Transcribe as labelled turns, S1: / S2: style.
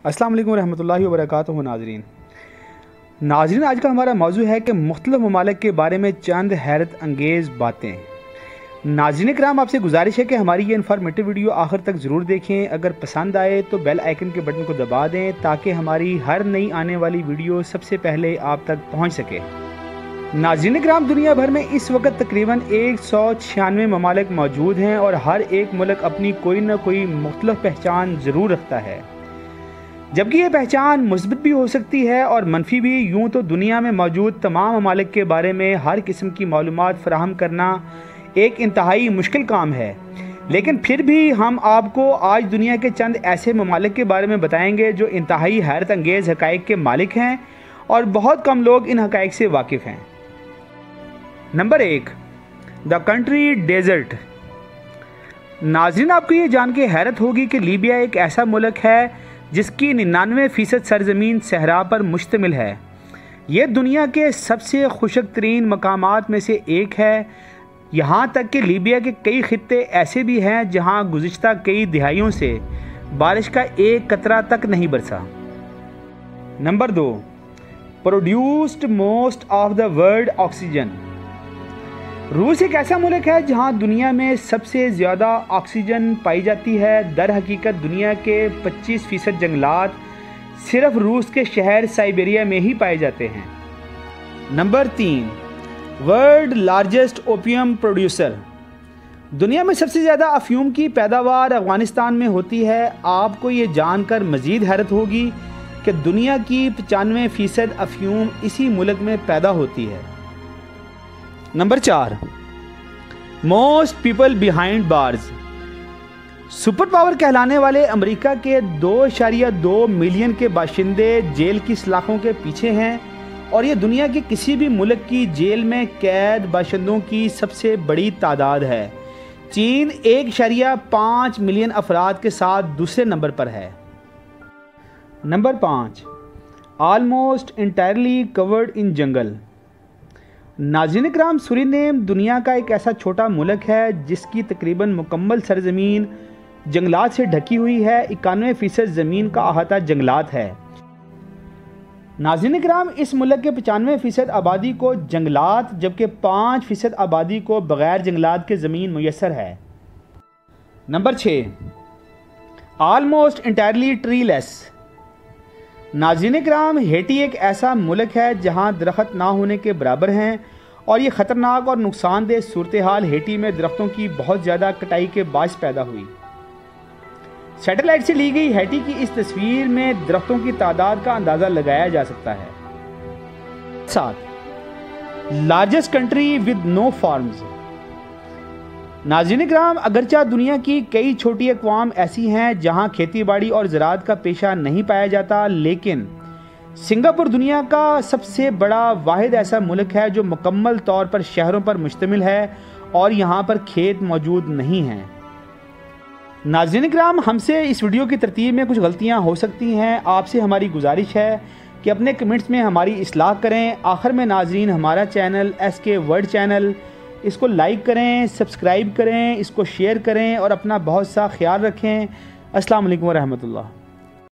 S1: अस्सलाम वालेकुम रहमतुल्लाहि व बरकातुहू। नाज़रीन, आज का हमारा मौजू है कि मुख्तलिफ ममालिक के बारे में चंद हैरत अंगेज़ बातें। नाज़रीन कराम, आपसे गुजारिश है कि हमारी ये इन्फॉर्मेटिव वीडियो आखिर तक ज़रूर देखें। अगर पसंद आए तो बेल आइकन के बटन को दबा दें ताकि हमारी हर नई आने वाली वीडियो सबसे पहले आप तक पहुँच सके। नाज़रीन कराम, दुनिया भर में इस वक्त तकरीबन 196 ममालिक मौजूद हैं और हर एक मुल्क अपनी कोई ना कोई मुख्तलिफ पहचान ज़रूर रखता है, जबकि ये पहचान मुस्बत भी हो सकती है और मनफी भी। यूँ तो दुनिया में मौजूद तमाम ममालिक के बारे में हर किस्म की मालूमात फराहम करना एक इंतहाई मुश्किल काम है, लेकिन फिर भी हम आपको आज दुनिया के चंद ऐसे ममालिक के बारे में बताएंगे जो इंतहाई हैरत अंगेज़ हक़ाइक़ के मालिक हैं और बहुत कम लोग इन हक़ाइक़ से वाकिफ़ हैं। Number 1, the country desert. नाज़रीन, आपको ये जान के हैरत होगी कि लीबिया एक ऐसा मुल्क है जिसकी 99% सरजमीन सहरा पर मुश्तमिल है। ये दुनिया के सबसे खुशक तरीन मकामात में से एक है। यहाँ तक कि लीबिया के कई खित्ते ऐसे भी हैं जहाँ गुज़िश्ता कई दिहाइयों से बारिश का एक कतरा तक नहीं बरसा। Number 2, produced most of the world oxygen. रूस एक ऐसा मुल्क है जहां दुनिया में सबसे ज़्यादा ऑक्सीजन पाई जाती है। दर हकीकत दुनिया के 25% जंगलात सिर्फ रूस के शहर साइबेरिया में ही पाए जाते हैं। Number 3, world largest opium producer. दुनिया में सबसे ज़्यादा अफ़यूम की पैदावार अफ़गानिस्तान में होती है। आपको ये जानकर मज़ीद हैरत होगी कि दुनिया की 95% अफ़यूम इसी मुल्क में पैदा होती है। Number 4, most people behind bars. Super power कहलाने वाले अमेरिका के 2.2 मिलियन के बाशिंदे जेल की सलाखों के पीछे हैं और ये दुनिया के किसी भी मुल्क की जेल में कैद बाशिंदों की सबसे बड़ी तादाद है। चीन 1.5 मिलियन अफराद के साथ दूसरे नंबर पर है। Number 5, almost entirely covered in jungle. नाज़रीन कराम, सूरीनेम दुनिया का एक ऐसा छोटा मुल्क है जिसकी तकरीबन मुकम्मल सरजमीन जंगलात से ढकी हुई है। 91% ज़मीन का अहाता जंगलात है। नाज़रीन कराम, इस मुल्क के 95% आबादी को जंगलात जबकि 5% आबादी को बग़ैर जंगलात के ज़मीन मुयस्सर है। Number 6, almost entirely treeless. नाज़रीन कराम, हेटी एक ऐसा मुल्क है जहां दरख्त ना होने के बराबर हैं और ये ख़तरनाक और नुकसानदेह सूरत हाल हेटी में दरख्तों की बहुत ज़्यादा कटाई के बायस पैदा हुई। सैटेलाइट से ली गई हेटी की इस तस्वीर में दरख्तों की तादाद का अंदाज़ा लगाया जा सकता है। 7, largest country with no farms. नाज़रीन कराम, अगरचा दुनिया की कई छोटी अक़वाम ऐसी हैं जहां खेती बाड़ी और ज़राअत का पेशा नहीं पाया जाता, लेकिन सिंगापुर दुनिया का सबसे बड़ा वाहिद ऐसा मुल्क है जो मुकम्मल तौर पर शहरों पर मुश्तमिल है और यहाँ पर खेत मौजूद नहीं हैं। नाज़रीन कराम, हमसे इस वीडियो की तरतीब में कुछ गलतियाँ हो सकती हैं। आपसे हमारी गुजारिश है कि अपने कमेंट्स में हमारी इस्लाह करें। आखिर में नाज़रीन, हमारा चैनल SK वर्ल्ड चैनल, इसको लाइक करें, सब्सक्राइब करें, इसको शेयर करें और अपना बहुत सा ख्याल रखें। अस्सलाम वालेकुम व रहमतुल्लाह।